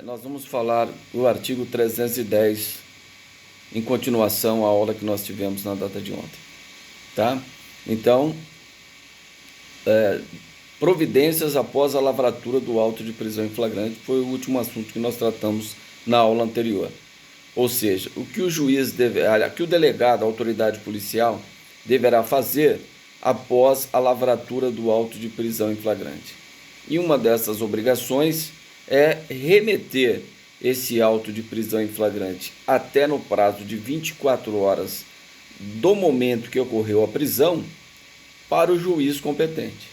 Nós vamos falar do artigo 310 em continuação à aula que nós tivemos na data de ontem, tá? Então, providências após a lavratura do auto de prisão em flagrante foi o último assunto que nós tratamos na aula anterior. Ou seja, o que o juiz que o delegado, a autoridade policial, deverá fazer após a lavratura do auto de prisão em flagrante. E uma dessas obrigações é remeter esse auto de prisão em flagrante até no prazo de 24 horas do momento que ocorreu a prisão para o juiz competente.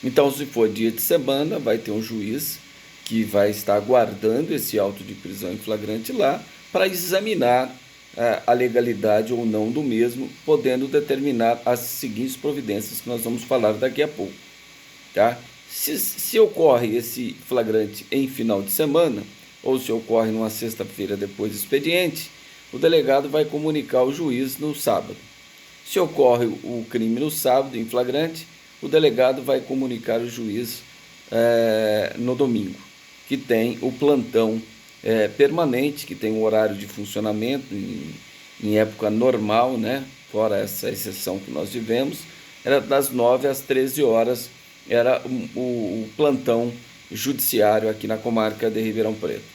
Então, se for dia de semana, vai ter um juiz que vai estar aguardando esse auto de prisão em flagrante lá para examinar a legalidade ou não do mesmo, podendo determinar as seguintes providências que nós vamos falar daqui a pouco, tá? Se ocorre esse flagrante em final de semana, ou se ocorre numa sexta-feira depois do expediente, o delegado vai comunicar ao juiz no sábado. Se ocorre o crime no sábado, em flagrante, o delegado vai comunicar ao juiz no domingo, que tem o plantão permanente, que tem um horário de funcionamento em época normal, né? Fora essa exceção que nós tivemos, era das 9 às 13 horas, era o plantão judiciário aqui na comarca de Ribeirão Preto.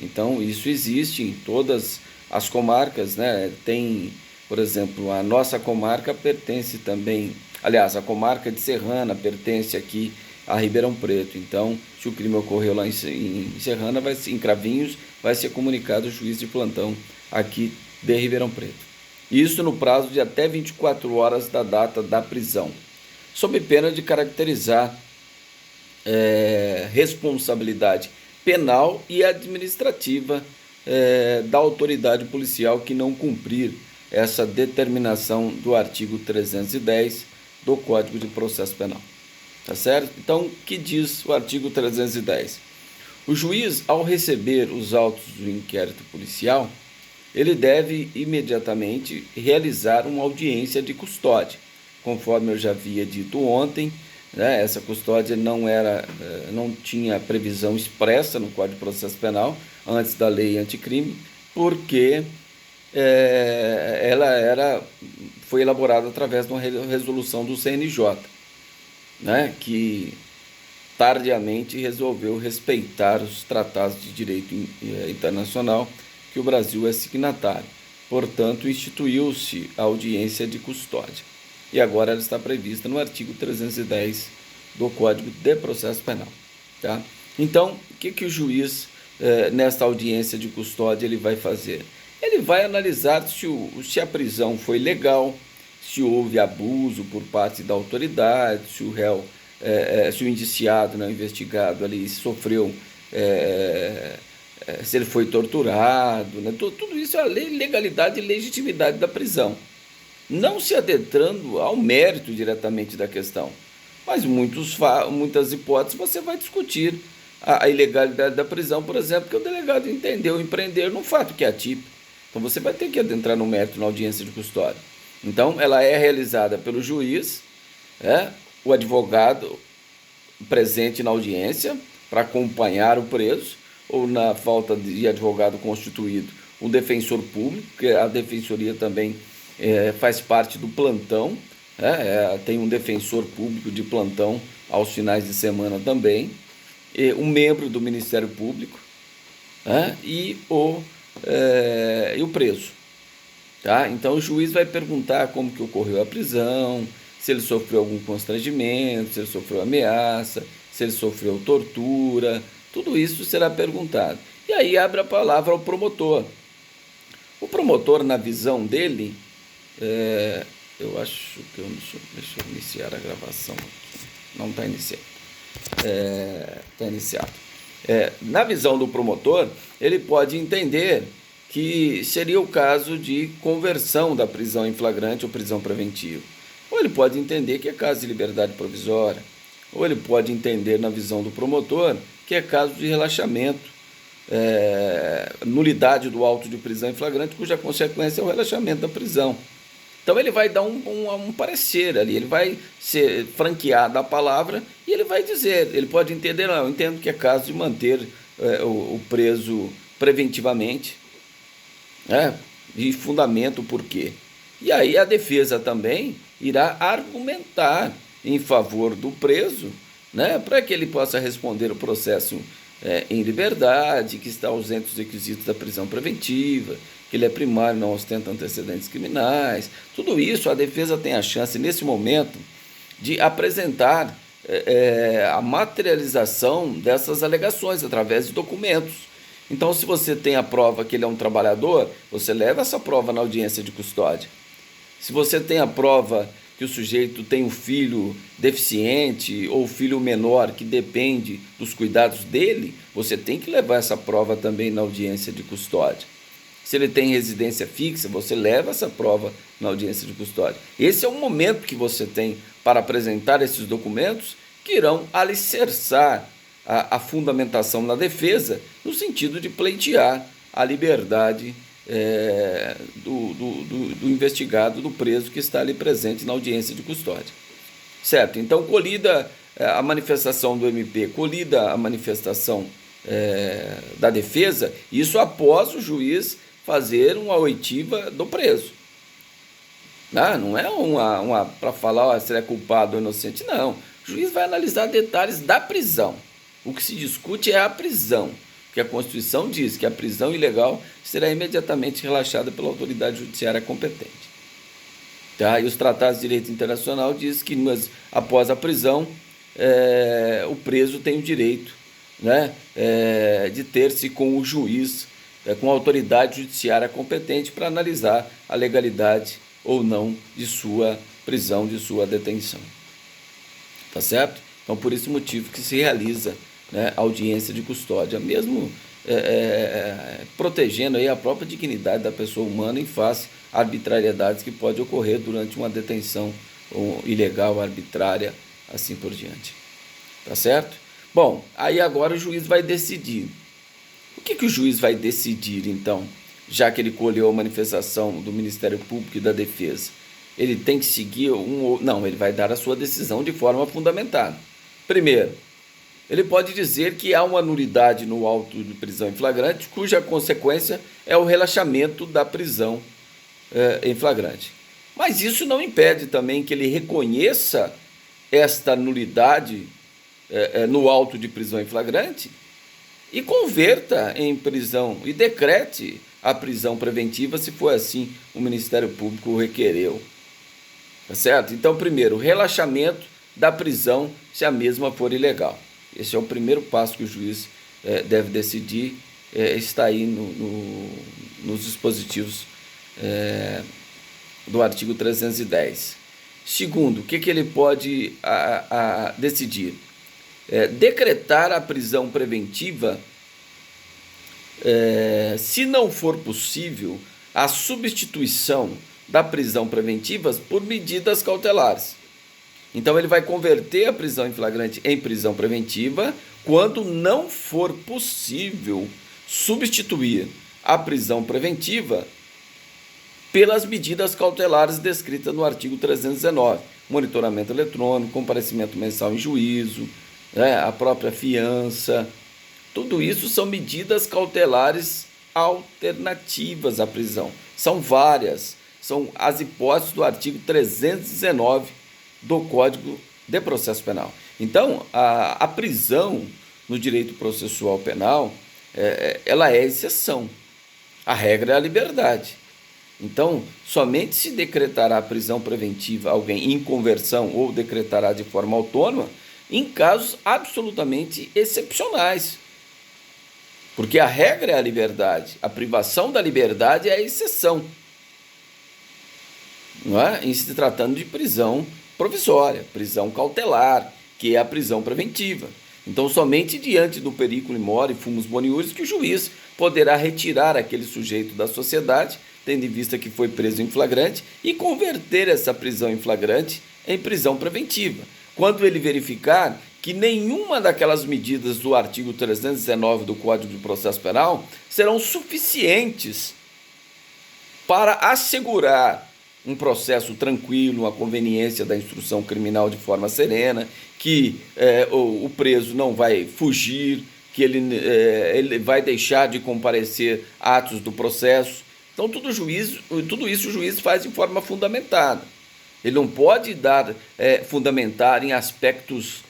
Então, isso existe em todas as comarcas, né? Tem, por exemplo, a nossa comarca pertence também, aliás, a comarca de Serrana pertence aqui a Ribeirão Preto. Então, se o crime ocorreu lá em Serrana, em Cravinhos, vai ser comunicado o juiz de plantão aqui de Ribeirão Preto. Isso no prazo de até 24 horas da data da prisão, sob pena de caracterizar responsabilidade penal e administrativa da autoridade policial que não cumprir essa determinação do artigo 310 do Código de Processo Penal. Tá certo? Então, o que diz o artigo 310? O juiz, ao receber os autos do inquérito policial, ele deve imediatamente realizar uma audiência de custódia. Conforme eu já havia dito ontem, né, essa custódia não tinha previsão expressa no Código de Processo Penal, antes da lei anticrime, porque ela foi elaborada através de uma resolução do CNJ, né, que tardiamente resolveu respeitar os tratados de direito internacional que o Brasil é signatário. Portanto, instituiu-se a audiência de custódia. E agora ela está prevista no artigo 310 do Código de Processo Penal. Tá? Então, o que o juiz, nesta audiência de custódia, ele vai fazer? Ele vai analisar se a prisão foi legal, se houve abuso por parte da autoridade, se o réu, se o indiciado, né, o investigado ali sofreu, se ele foi torturado, né, tudo isso é a legalidade e legitimidade da prisão. Não se adentrando ao mérito diretamente da questão, mas muitas hipóteses você vai discutir a ilegalidade da prisão, por exemplo, que o delegado entendeu empreender num fato que é atípico. Então você vai ter que adentrar no mérito na audiência de custódia. Então ela é realizada pelo juiz, o advogado presente na audiência para acompanhar o preso, ou na falta de advogado constituído, o defensor público, que a defensoria também faz parte do plantão, tem um defensor público de plantão aos finais de semana também, um membro do Ministério Público, e o preso. Tá? Então o juiz vai perguntar como que ocorreu a prisão, se ele sofreu algum constrangimento, se ele sofreu ameaça, se ele sofreu tortura, tudo isso será perguntado. E aí abre a palavra ao promotor. O promotor, na visão dele, eu acho que deixa eu iniciar a gravação aqui. Não está iniciado. Está iniciado. Na visão do promotor, ele pode entender que seria o caso de conversão da prisão em flagrante ou prisão preventiva. Ou ele pode entender que é caso de liberdade provisória. Ou ele pode entender, na visão do promotor, que é caso de relaxamento, nulidade do auto de prisão em flagrante, cuja consequência é o relaxamento da prisão. Então ele vai dar um parecer ali, ele vai ser franqueado a palavra e ele vai dizer, ele pode entender, não, eu entendo que é caso de manter o preso preventivamente, né? E fundamento o porquê. E aí a defesa também irá argumentar em favor do preso, né, para que ele possa responder o processo em liberdade, que está ausente os requisitos da prisão preventiva, que ele é primário, não ostenta antecedentes criminais. Tudo isso a defesa tem a chance, nesse momento, de apresentar a materialização dessas alegações através de documentos. Então, se você tem a prova que ele é um trabalhador, você leva essa prova na audiência de custódia. Se você tem a prova que o sujeito tem um filho deficiente ou filho menor que depende dos cuidados dele, você tem que levar essa prova também na audiência de custódia. Se ele tem residência fixa, você leva essa prova na audiência de custódia. Esse é o momento que você tem para apresentar esses documentos que irão alicerçar a fundamentação na defesa, no sentido de pleitear a liberdade do investigado, do preso que está ali presente na audiência de custódia. Certo? Então, colhida a manifestação do MP, colhida a manifestação da defesa, isso após o juiz fazer uma oitiva do preso. Não é uma para falar se ele é culpado ou inocente, não. O juiz vai analisar detalhes da prisão. O que se discute é a prisão, que a Constituição diz que a prisão ilegal será imediatamente relaxada pela autoridade judiciária competente. Tá? E os tratados de direito internacional dizem que após a prisão, o preso tem o direito, né, de ter-se com o juiz, com a autoridade judiciária competente para analisar a legalidade ou não de sua prisão, de sua detenção. Tá certo? Então, por esse motivo que se realiza, né, a audiência de custódia, mesmo protegendo aí a própria dignidade da pessoa humana em face a arbitrariedades que pode ocorrer durante uma detenção ilegal, arbitrária, assim por diante. Tá certo? Bom, aí agora o juiz vai decidir. O que o juiz vai decidir, então, já que ele colheu a manifestação do Ministério Público e da Defesa? Ele tem que seguir Não, ele vai dar a sua decisão de forma fundamentada. Primeiro, ele pode dizer que há uma nulidade no auto de prisão em flagrante, cuja consequência é o relaxamento da prisão em flagrante. Mas isso não impede também que ele reconheça esta nulidade no auto de prisão em flagrante e converta em prisão e decrete a prisão preventiva, se for assim o Ministério Público o requereu. Tá certo? Então, primeiro, relaxamento da prisão se a mesma for ilegal. Esse é o primeiro passo que o juiz deve decidir, está aí nos dispositivos do artigo 310. Segundo, o que ele pode decidir? Decretar a prisão preventiva se não for possível a substituição da prisão preventiva por medidas cautelares. Então, ele vai converter a prisão em flagrante em prisão preventiva quando não for possível substituir a prisão preventiva pelas medidas cautelares descritas no artigo 319, monitoramento eletrônico, comparecimento mensal em juízo, a própria fiança. Tudo isso são medidas cautelares alternativas à prisão. São várias, são as hipóteses do artigo 319 do Código de Processo Penal. Então, a prisão no direito processual penal, ela é exceção. A regra é a liberdade. Então, somente se decretará a prisão preventiva a alguém em conversão ou decretará de forma autônoma em casos absolutamente excepcionais. Porque a regra é a liberdade, a privação da liberdade é a exceção. Não é? Em se tratando de prisão provisória, prisão cautelar, que é a prisão preventiva. Então, somente diante do periculo mori fumus boniuris que o juiz poderá retirar aquele sujeito da sociedade, tendo em vista que foi preso em flagrante, e converter essa prisão em flagrante em prisão preventiva, quando ele verificar que nenhuma daquelas medidas do artigo 319 do Código de Processo Penal serão suficientes para assegurar um processo tranquilo, a conveniência da instrução criminal de forma serena, que o preso não vai fugir, que ele vai deixar de comparecer a atos do processo. Então, tudo isso o juiz faz de forma fundamentada. Ele não pode fundamentar em aspectos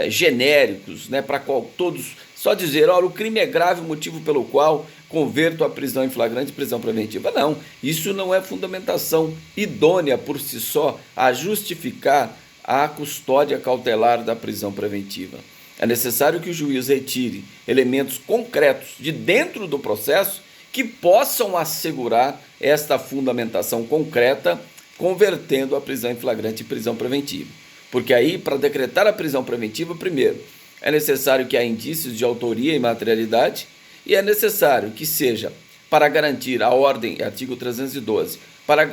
genéricos, né, para todos, só dizer, olha, o crime é grave, motivo pelo qual converto a prisão em flagrante e prisão preventiva. Não, isso não é fundamentação idônea por si só a justificar a custódia cautelar da prisão preventiva. É necessário que o juiz retire elementos concretos de dentro do processo que possam assegurar esta fundamentação concreta, convertendo a prisão em flagrante em prisão preventiva. Porque aí, para decretar a prisão preventiva, primeiro, é necessário que há indícios de autoria e materialidade, e é necessário que seja, para garantir a ordem, artigo 312,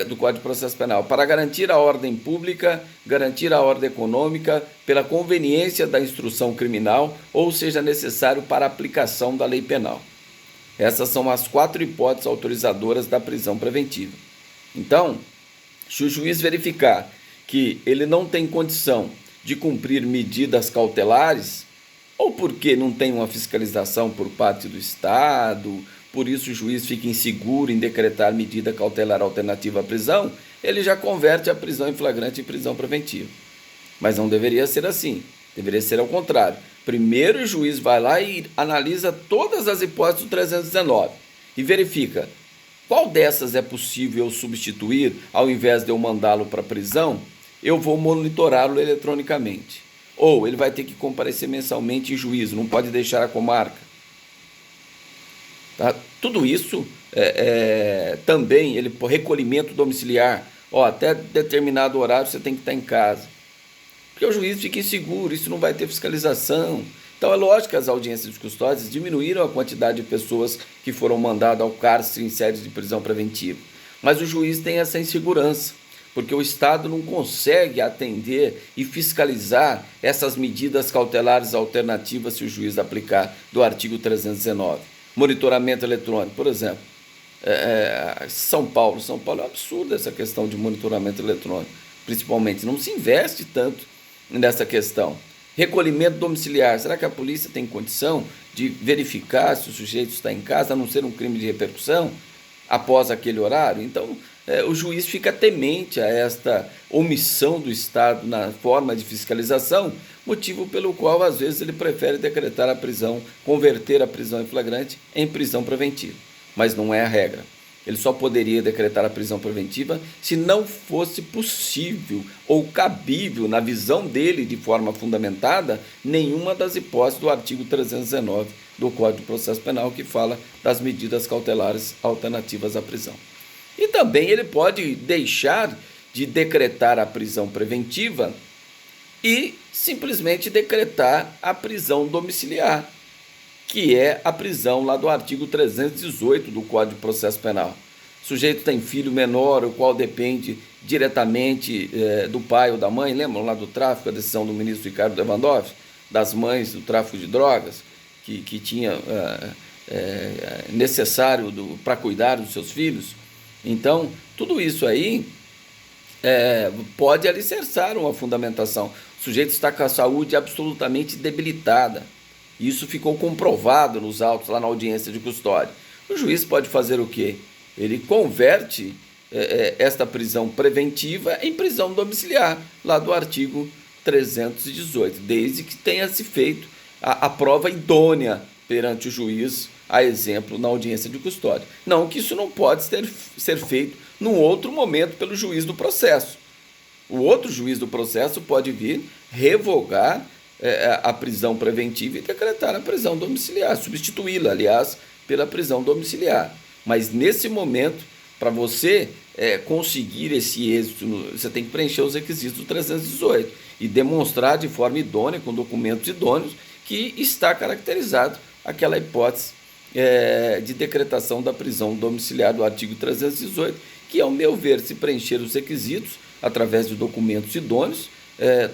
do Código de Processo Penal, para garantir a ordem pública, garantir a ordem econômica, pela conveniência da instrução criminal, ou seja necessário para a aplicação da lei penal. Essas são as 4 hipóteses autorizadoras da prisão preventiva. Então, se o juiz verificar que ele não tem condição de cumprir medidas cautelares, ou porque não tem uma fiscalização por parte do Estado, por isso o juiz fica inseguro em decretar medida cautelar alternativa à prisão, ele já converte a prisão em flagrante em prisão preventiva. Mas não deveria ser assim, deveria ser ao contrário. Primeiro o juiz vai lá e analisa todas as hipóteses do 319 e verifica qual dessas é possível substituir, ao invés de eu mandá-lo para a prisão, eu vou monitorá-lo eletronicamente. Ou ele vai ter que comparecer mensalmente em juízo, não pode deixar a comarca. Tá? Tudo isso também, recolhimento domiciliar, até determinado horário você tem que estar em casa. Porque o juiz fica inseguro, isso não vai ter fiscalização. Então é lógico que as audiências de custódia diminuíram a quantidade de pessoas que foram mandadas ao cárcere em sede de prisão preventiva. Mas o juiz tem essa insegurança, porque o Estado não consegue atender e fiscalizar essas medidas cautelares alternativas se o juiz aplicar do artigo 319. Monitoramento eletrônico, por exemplo. São Paulo é um absurdo essa questão de monitoramento eletrônico, principalmente. Não se investe tanto nessa questão. Recolhimento domiciliar, será que a polícia tem condição de verificar se o sujeito está em casa, a não ser um crime de repercussão, após aquele horário? Então, o juiz fica temente a esta omissão do Estado na forma de fiscalização, motivo pelo qual, às vezes, ele prefere decretar a prisão, converter a prisão em flagrante em prisão preventiva. Mas não é a regra. Ele só poderia decretar a prisão preventiva se não fosse possível ou cabível, na visão dele, de forma fundamentada, nenhuma das hipóteses do artigo 319 do Código de Processo Penal, que fala das medidas cautelares alternativas à prisão. E também ele pode deixar de decretar a prisão preventiva e simplesmente decretar a prisão domiciliar, que é a prisão lá do artigo 318 do Código de Processo Penal. O sujeito tem filho menor, o qual depende diretamente do pai ou da mãe. Lembram lá do tráfico, a decisão do ministro Ricardo Lewandowski, das mães do tráfico de drogas, que tinha necessário para cuidar dos seus filhos? Então, tudo isso aí pode alicerçar uma fundamentação. O sujeito está com a saúde absolutamente debilitada. Isso ficou comprovado nos autos, lá na audiência de custódia. O juiz pode fazer o quê? Ele converte esta prisão preventiva em prisão domiciliar, lá do artigo 318, desde que tenha se feito a prova idônea perante o juiz, a exemplo, na audiência de custódia. Não que isso não pode ser feito num outro momento pelo juiz do processo. O outro juiz do processo pode vir revogar a prisão preventiva e decretar a prisão domiciliar, substituí-la, aliás, pela prisão domiciliar. Mas nesse momento, para você conseguir esse êxito, você tem que preencher os requisitos do 318 e demonstrar de forma idônea, com documentos idôneos, que está caracterizado aquela hipótese de decretação da prisão domiciliar do artigo 318, que, ao meu ver, se preencher os requisitos através de documentos idôneos,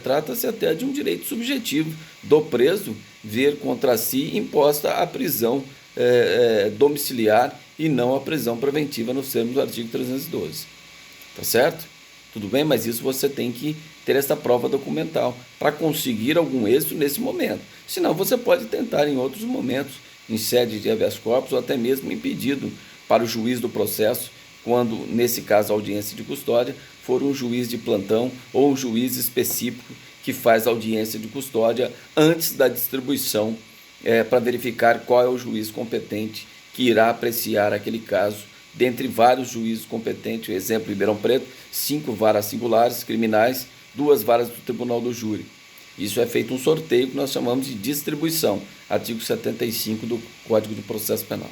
trata-se até de um direito subjetivo do preso ver contra si imposta a prisão domiciliar e não a prisão preventiva nos termos do artigo 312. Tá certo? Tudo bem? Mas isso você tem que ter essa prova documental para conseguir algum êxito nesse momento. Senão você pode tentar em outros momentos, em sede de habeas corpus ou até mesmo em pedido para o juiz do processo, quando, nesse caso, a audiência de custódia, for um juiz de plantão ou um juiz específico que faz audiência de custódia antes da distribuição, para verificar qual é o juiz competente que irá apreciar aquele caso, dentre vários juízes competentes. Exemplo, Ribeirão Preto, 5 varas singulares criminais, 2 varas do Tribunal do Júri. Isso é feito um sorteio que nós chamamos de distribuição, artigo 75 do Código de Processo Penal.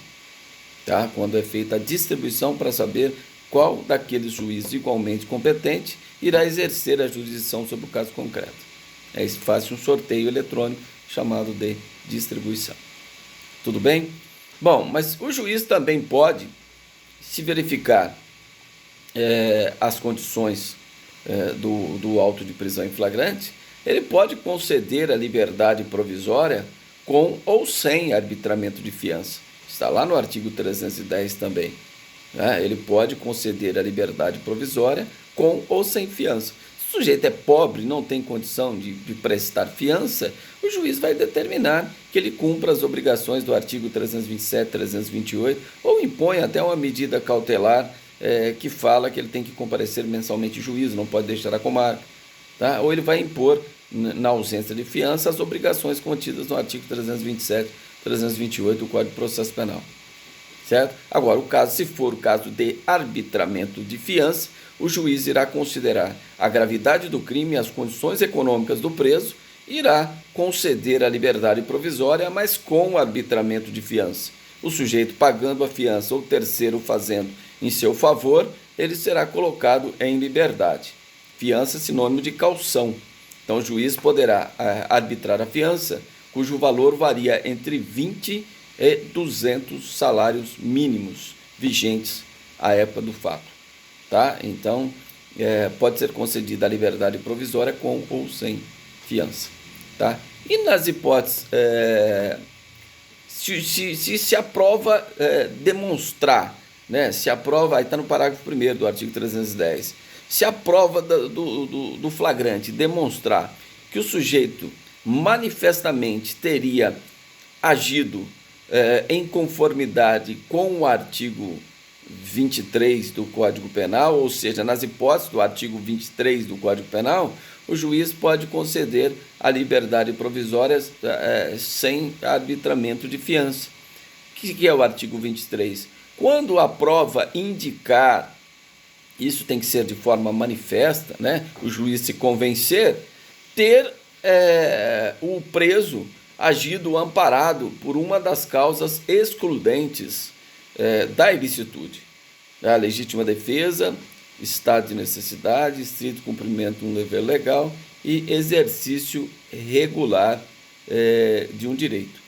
Tá? Quando é feita a distribuição para saber qual daqueles juízes igualmente competente irá exercer a jurisdição sobre o caso concreto. Aí se faz um sorteio eletrônico chamado de distribuição. Tudo bem? Bom, mas o juiz também pode, se verificar as condições do auto de prisão em flagrante, ele pode conceder a liberdade provisória com ou sem arbitramento de fiança. Está lá no artigo 310 também. Ele pode conceder a liberdade provisória com ou sem fiança. Se o sujeito é pobre, não tem condição de prestar fiança, o juiz vai determinar que ele cumpra as obrigações do artigo 327, 328, ou impõe até uma medida cautelar que fala que ele tem que comparecer mensalmente em juízo, não pode deixar a comarca. Tá? Ou ele vai impor, na ausência de fiança, as obrigações contidas no artigo 327, 328 do Código de Processo Penal. Certo? Agora, se for o caso de arbitramento de fiança, o juiz irá considerar a gravidade do crime e as condições econômicas do preso, irá conceder a liberdade provisória, mas com o arbitramento de fiança. O sujeito pagando a fiança ou terceiro fazendo em seu favor, ele será colocado em liberdade. Fiança é sinônimo de caução. Então, o juiz poderá arbitrar a fiança, cujo valor varia entre 20 e 200 salários mínimos vigentes à época do fato. Tá? Então, pode ser concedida a liberdade provisória com ou sem fiança. Tá? E nas hipóteses, se a prova demonstrar, né, se a prova, aí está no parágrafo 1º do artigo 310, se a prova do flagrante demonstrar que o sujeito manifestamente teria agido em conformidade com o artigo 23 do Código Penal, ou seja, nas hipóteses do artigo 23 do Código Penal, o juiz pode conceder a liberdade provisória sem arbitramento de fiança. O que é o artigo 23? Quando a prova indicar, isso tem que ser de forma manifesta, né? O juiz se convencer, ter o preso agido amparado por uma das causas excludentes da ilicitude. A legítima defesa, estado de necessidade, estrito cumprimento de um dever legal e exercício regular de um direito.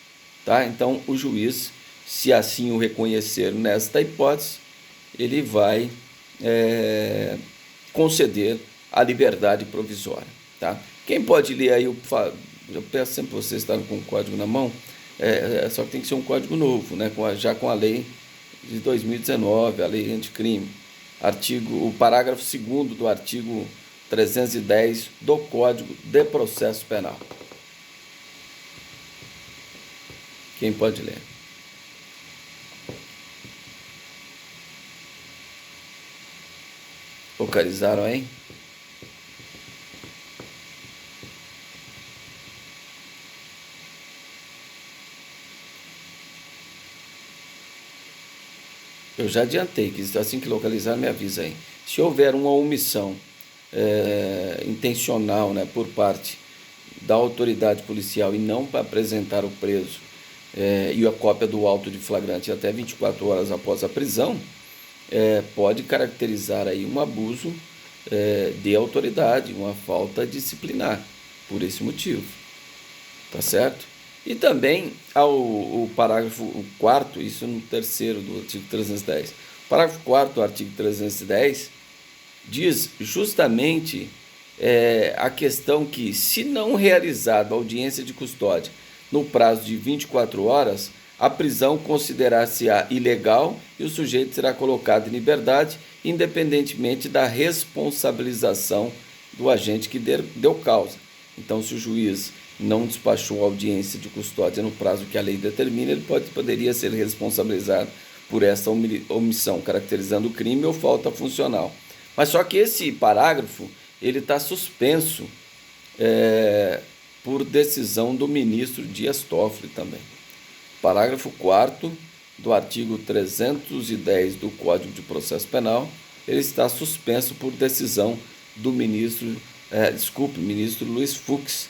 Tá? Então, o juiz, se assim o reconhecer nesta hipótese, ele vai conceder a liberdade provisória. Tá? Quem pode ler aí, eu peço sempre vocês estarem com o código na mão, só que tem que ser um código novo, né? Já com a lei de 2019, a lei anticrime, o parágrafo 2º do artigo 310 do Código de Processo Penal. Quem pode ler? Localizaram aí? Eu já adiantei, que assim que localizar, me avisa aí. Se houver uma omissão intencional, né, por parte da autoridade policial e não para apresentar o preso e a cópia do auto de flagrante até 24 horas após a prisão, pode caracterizar aí um abuso de autoridade, uma falta disciplinar, por esse motivo. Tá certo? E também o parágrafo 4º, isso no 3º do artigo 310. O parágrafo 4º do artigo 310 diz justamente a questão que, se não realizada a audiência de custódia no prazo de 24 horas, a prisão considerar-se-á ilegal e o sujeito será colocado em liberdade, independentemente da responsabilização do agente que deu causa. Então, se o juiz não despachou a audiência de custódia no prazo que a lei determina, ele poderia ser responsabilizado por essa omissão, caracterizando o crime ou falta funcional. Mas só que esse parágrafo ele está suspenso por decisão do ministro Dias Toffoli também. Parágrafo 4º do artigo 310 do Código de Processo Penal, ele está suspenso por decisão do ministro Luiz Fux,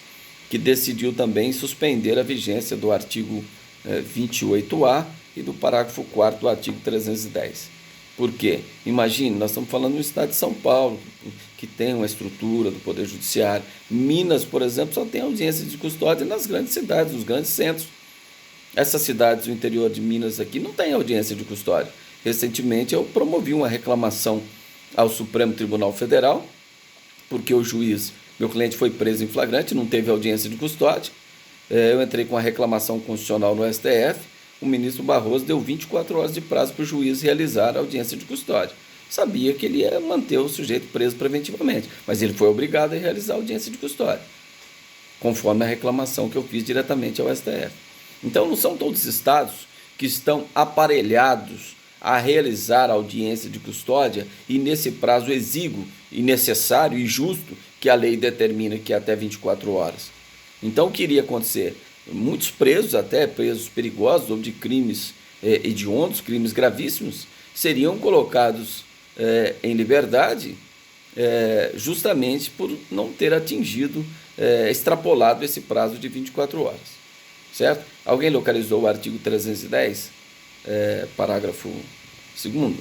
que decidiu também suspender a vigência do artigo 28A e do parágrafo 4º do artigo 310. Por quê? Imagine, nós estamos falando do estado de São Paulo, que tem uma estrutura do Poder Judiciário. Minas, por exemplo, só tem audiência de custódia nas grandes cidades, nos grandes centros. Essas cidades do interior de Minas aqui não tem audiência de custódia. Recentemente eu promovi uma reclamação ao Supremo Tribunal Federal, porque o juiz, meu cliente foi preso em flagrante, não teve audiência de custódia. Eu entrei com a reclamação constitucional no STF, o ministro Barroso deu 24 horas de prazo para o juiz realizar a audiência de custódia. Sabia que ele ia manter o sujeito preso preventivamente, mas ele foi obrigado a realizar a audiência de custódia, conforme a reclamação que eu fiz diretamente ao STF. Então, não são todos os estados que estão aparelhados a realizar a audiência de custódia e nesse prazo exíguo e necessário e justo que a lei determina, que é até 24 horas. Então, o que iria acontecer? Muitos presos, até presos perigosos ou de crimes hediondos, crimes gravíssimos, seriam colocados em liberdade justamente por não ter atingido, extrapolado esse prazo de 24 horas. Certo? Alguém localizou o artigo 310, parágrafo 2º?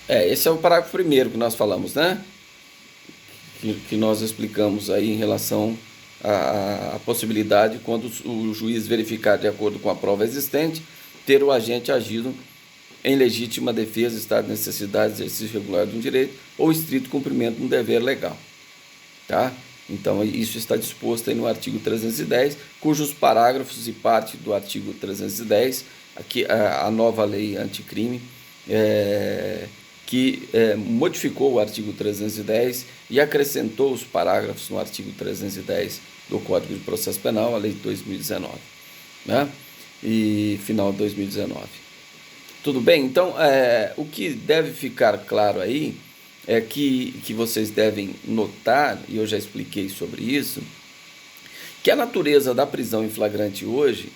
Esse é o parágrafo 1º que nós falamos, né? Que nós explicamos aí em relação à possibilidade, quando o juiz verificar de acordo com a prova existente, ter o agente agido em legítima defesa, estado de necessidade, exercício regular de um direito ou estrito cumprimento de um dever legal. Tá? Então, isso está disposto aí no artigo 310, cujos parágrafos e parte do artigo 310, aqui a nova lei anticrime, que modificou o artigo 310 e acrescentou os parágrafos no artigo 310 do Código de Processo Penal, a lei de 2019, né? E final de 2019. Tudo bem? Então, o que deve ficar claro aí é que vocês devem notar, e eu já expliquei sobre isso, que a natureza da prisão em flagrante hoje,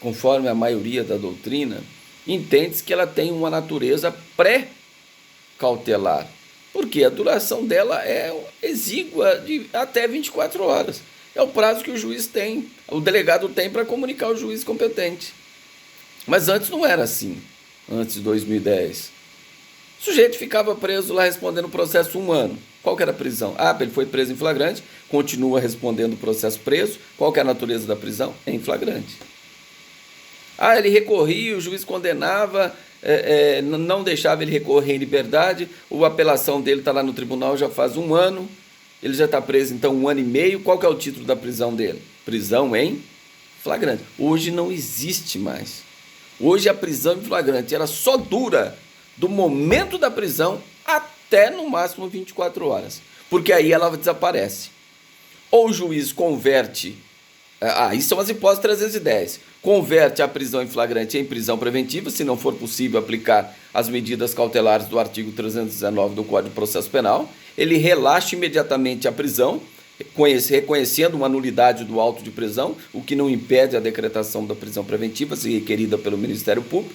conforme a maioria da doutrina, entende-se que ela tem uma natureza pré-cautelar, porque a duração dela é exígua de até 24 horas. É o prazo que o juiz tem, o delegado tem para comunicar ao juiz competente. Mas antes não era assim, antes de 2010. O sujeito ficava preso lá respondendo o processo 1 ano. Qual que era a prisão? Ele foi preso em flagrante, continua respondendo o processo preso. Qual que é a natureza da prisão? É em flagrante. Ele recorria, o juiz condenava, não deixava ele recorrer em liberdade, a apelação dele está lá no tribunal já faz 1 ano, ele já está preso então 1 ano e meio. Qual que é o título da prisão dele? Prisão em flagrante. Hoje não existe mais. Hoje a prisão em flagrante ela só dura do momento da prisão até no máximo 24 horas, porque aí ela desaparece. Ou o juiz converte, isso são as hipóteses 310, converte a prisão em flagrante em prisão preventiva, se não for possível aplicar as medidas cautelares do artigo 319 do Código de Processo Penal, ele relaxa imediatamente a prisão, reconhecendo uma nulidade do auto de prisão, o que não impede a decretação da prisão preventiva, se requerida pelo Ministério Público,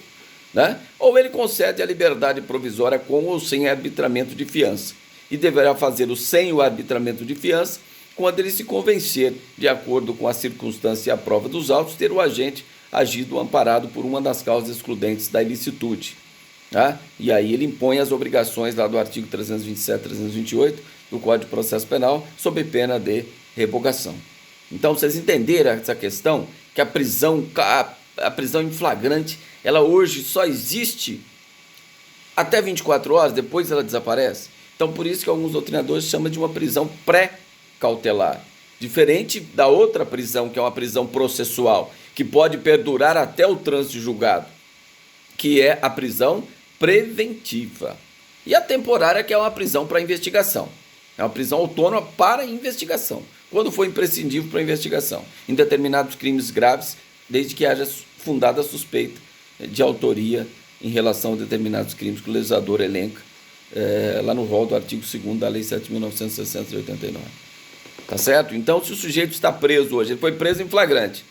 né? Ou ele concede a liberdade provisória com ou sem arbitramento de fiança, e deverá fazê-lo sem o arbitramento de fiança, quando ele se convencer, de acordo com a circunstância e a prova dos autos, ter o agente agido amparado por uma das causas excludentes da ilicitude. Tá? E aí ele impõe as obrigações lá do artigo 327 e 328 do Código de Processo Penal, sob pena de revogação. Então, vocês entenderam essa questão? Que a prisão em flagrante, ela hoje só existe até 24 horas, depois ela desaparece. Então, por isso que alguns doutrinadores chamam de uma prisão pré-cautelar. Diferente da outra prisão, que é uma prisão processual, que pode perdurar até o trânsito julgado, que é a prisão preventiva. E a temporária, que é uma prisão para investigação. É uma prisão autônoma para investigação, quando for imprescindível para investigação, em determinados crimes graves, desde que haja fundada suspeita de autoria em relação a determinados crimes que o legislador elenca lá no rol do artigo 2º da Lei 7.960 de 89. Tá certo? Então, se o sujeito está preso hoje, ele foi preso em flagrante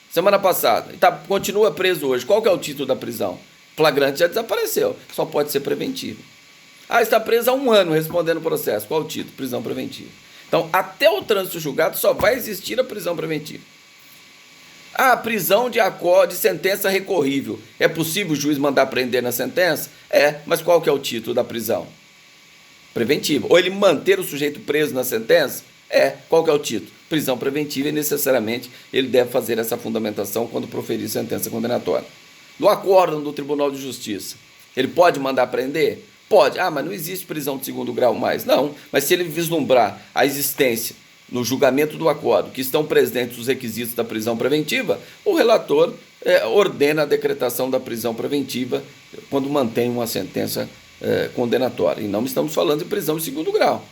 semana passada, e continua preso hoje, qual que é o título da prisão? Flagrante já desapareceu, só pode ser preventivo. Está preso há 1 ano respondendo o processo, qual o título? Prisão preventiva. Então, até o trânsito julgado só vai existir a prisão preventiva. A prisão de sentença recorrível. É possível o juiz mandar prender na sentença? Mas qual que é o título da prisão? Preventiva. Ou ele manter o sujeito preso na sentença? Qual que é o título? Prisão preventiva, e necessariamente ele deve fazer essa fundamentação quando proferir sentença condenatória. No acórdão do Tribunal de Justiça, ele pode mandar prender? Pode. Mas não existe prisão de 2º grau mais. Não, mas se ele vislumbrar a existência no julgamento do acórdão, que estão presentes os requisitos da prisão preventiva, o relator ordena a decretação da prisão preventiva quando mantém uma sentença condenatória. E não estamos falando de prisão de 2º grau.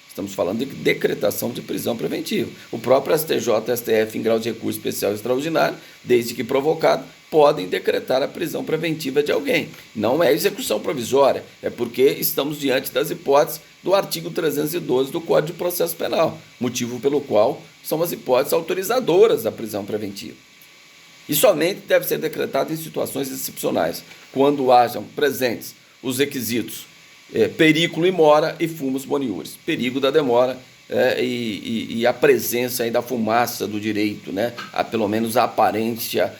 Estamos falando de decretação de prisão preventiva. O próprio STJ e STF, em grau de recurso especial e extraordinário, desde que provocado, podem decretar a prisão preventiva de alguém. Não é execução provisória, é porque estamos diante das hipóteses do artigo 312 do Código de Processo Penal, motivo pelo qual são as hipóteses autorizadoras da prisão preventiva. E somente deve ser decretado em situações excepcionais, quando hajam presentes os requisitos periculo e mora e fumus boniuris, perigo da demora e a presença aí da fumaça do direito, né? Pelo menos a aparência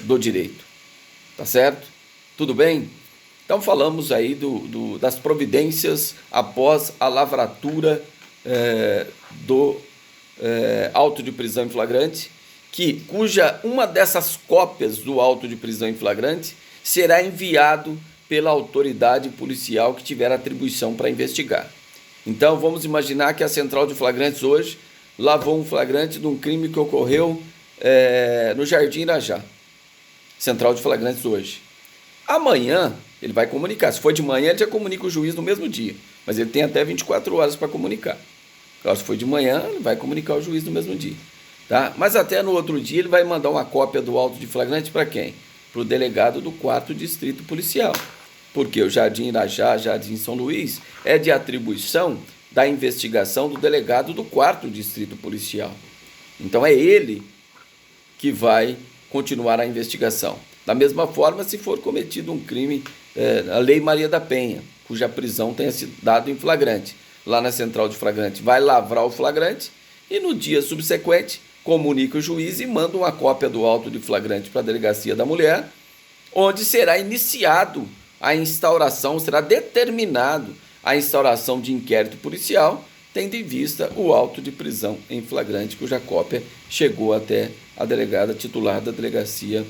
do direito. Tá certo? Tudo bem? Então falamos aí das providências após a lavratura do auto de prisão em flagrante, cuja uma dessas cópias do auto de prisão em flagrante será enviado pela autoridade policial que tiver atribuição para investigar. Então, vamos imaginar que a Central de Flagrantes hoje lavou um flagrante de um crime que ocorreu no Jardim Irajá. Central de Flagrantes hoje. Amanhã, ele vai comunicar. Se for de manhã, ele já comunica o juiz no mesmo dia. Mas ele tem até 24 horas para comunicar. Claro, se for de manhã, ele vai comunicar o juiz no mesmo dia. Tá? Mas até no outro dia, ele vai mandar uma cópia do auto de flagrante para quem? Para o delegado do 4º Distrito Policial. Porque o Jardim Irajá, Jardim São Luís, é de atribuição da investigação do delegado do 4º Distrito Policial. Então é ele que vai continuar a investigação. Da mesma forma, se for cometido um crime, a Lei Maria da Penha, cuja prisão tenha sido dada em flagrante, lá na Central de Flagrante, vai lavrar o flagrante e no dia subsequente comunica o juiz e manda uma cópia do auto de flagrante para a Delegacia da Mulher, onde será iniciado a instauração, será determinado a instauração de inquérito policial, tendo em vista o auto de prisão em flagrante, cuja cópia chegou até a delegada titular da Delegacia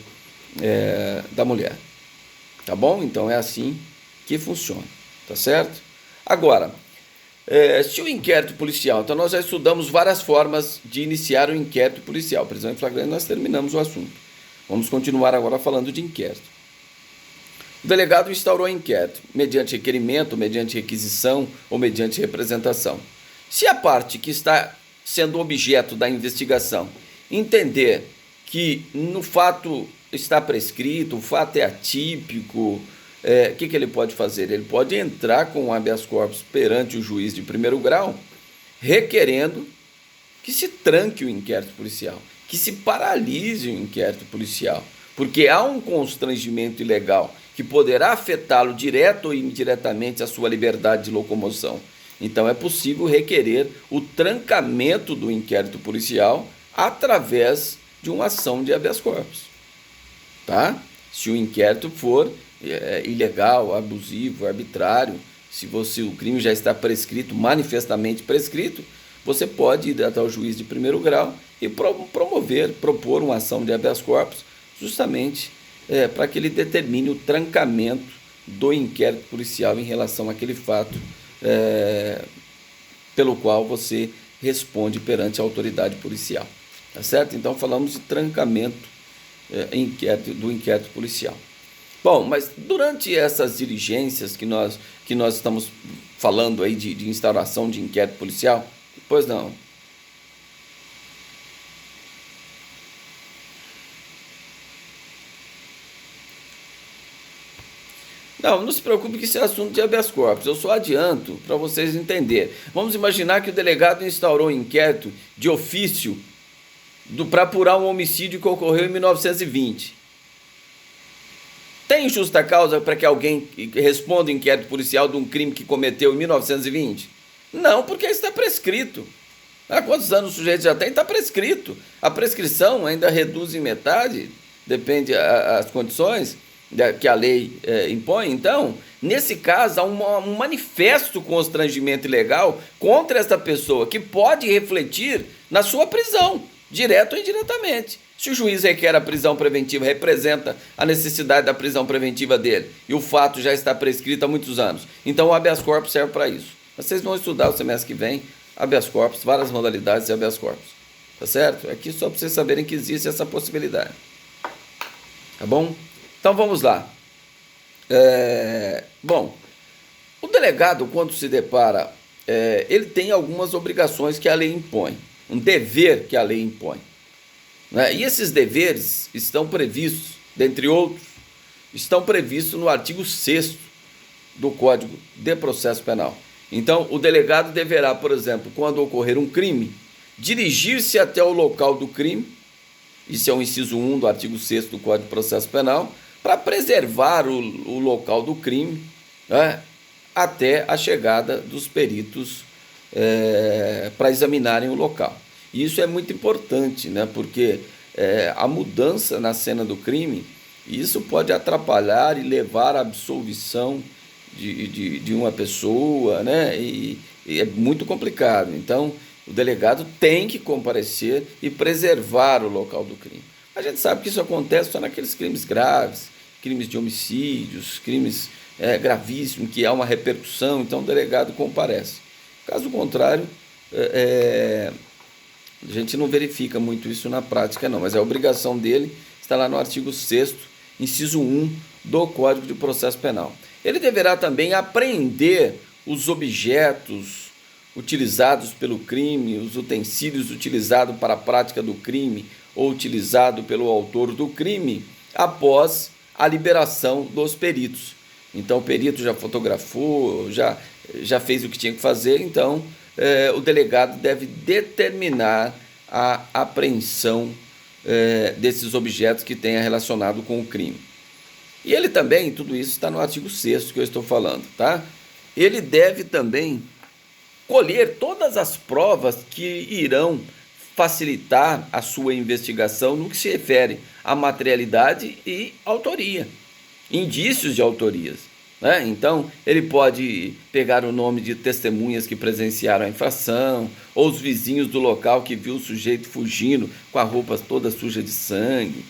da Mulher. Tá bom? Então é assim que funciona, tá certo? Agora, se o inquérito policial, então nós já estudamos várias formas de iniciar o inquérito policial. Prisão em flagrante, nós terminamos o assunto. Vamos continuar agora falando de inquérito. O delegado instaurou o inquérito, mediante requerimento, mediante requisição ou mediante representação. Se a parte que está sendo objeto da investigação entender que no fato está prescrito, o fato é atípico, o que ele pode fazer? Ele pode entrar com o habeas corpus perante o juiz de 1º grau, requerendo que se tranque o inquérito policial, que se paralise o inquérito policial, porque há um constrangimento ilegal que poderá afetá-lo direto ou indiretamente a sua liberdade de locomoção Então é possível requerer o trancamento do inquérito policial através de uma ação de habeas corpus, tá? Se o inquérito for ilegal, abusivo, arbitrário, se o crime já está prescrito, manifestamente prescrito, você pode ir até o juiz de primeiro grau e propor uma ação de habeas corpus, justamente para que ele determine o trancamento do inquérito policial em relação àquele fato pelo qual você responde perante a autoridade policial. Tá certo? Então falamos de trancamento do inquérito policial. Bom, mas durante essas diligências que nós estamos falando aí de instauração de inquérito policial, pois não. Não se preocupe que isso é assunto de habeas corpus, eu só adianto para vocês entenderem. Vamos imaginar que o delegado instaurou um inquérito de ofício para apurar um homicídio que ocorreu em 1920. Tem justa causa para que alguém responda o inquérito policial de um crime que cometeu em 1920? Não, porque está prescrito. Há quantos anos o sujeito já tem? Está prescrito. A prescrição ainda reduz em metade, depende das condições que a lei impõe. Então, nesse caso, há um manifesto constrangimento ilegal contra esta pessoa, que pode refletir na sua prisão, direto ou indiretamente. Se o juiz requer a prisão preventiva, representa a necessidade da prisão preventiva dele, e o fato já está prescrito há muitos anos, então o habeas corpus serve para isso. Vocês vão estudar o semestre que vem habeas corpus, várias modalidades de habeas corpus, tá certo? Aqui só para vocês saberem que existe essa possibilidade, tá bom? Então vamos lá. Bom, o delegado, quando se depara, ele tem algumas obrigações que a lei impõe, um dever que a lei impõe, né? E esses deveres estão previstos, dentre outros, estão previstos no artigo 6º do Código de Processo Penal. Então, o delegado deverá, por exemplo, quando ocorrer um crime, dirigir-se até o local do crime, isso é o inciso 1 do artigo 6º do Código de Processo Penal, para preservar o local do crime, né, até a chegada dos peritos para examinarem o local. E isso é muito importante, né, porque a mudança na cena do crime, isso pode atrapalhar e levar à absolvição de uma pessoa, né, e é muito complicado. Então, o delegado tem que comparecer e preservar o local do crime. A gente sabe que isso acontece só naqueles crimes graves, crimes de homicídios, crimes gravíssimos, que há uma repercussão, então o delegado comparece. Caso contrário, a gente não verifica muito isso na prática, não, mas a obrigação dele está lá no artigo 6º, inciso 1 do Código de Processo Penal. Ele deverá também apreender os objetos utilizados pelo crime, os utensílios utilizados para a prática do crime ou utilizado pelo autor do crime após a liberação dos peritos. Então o perito já fotografou, já fez o que tinha que fazer, então o delegado deve determinar a apreensão desses objetos que tenha relacionado com o crime. E ele também, tudo isso está no artigo 6º que eu estou falando, tá? Ele deve também colher todas as provas que irão facilitar a sua investigação no que se refere à materialidade e autoria, indícios de autorias, né? Então, ele pode pegar o nome de testemunhas que presenciaram a infração, ou os vizinhos do local que viu o sujeito fugindo com a roupa toda suja de sangue.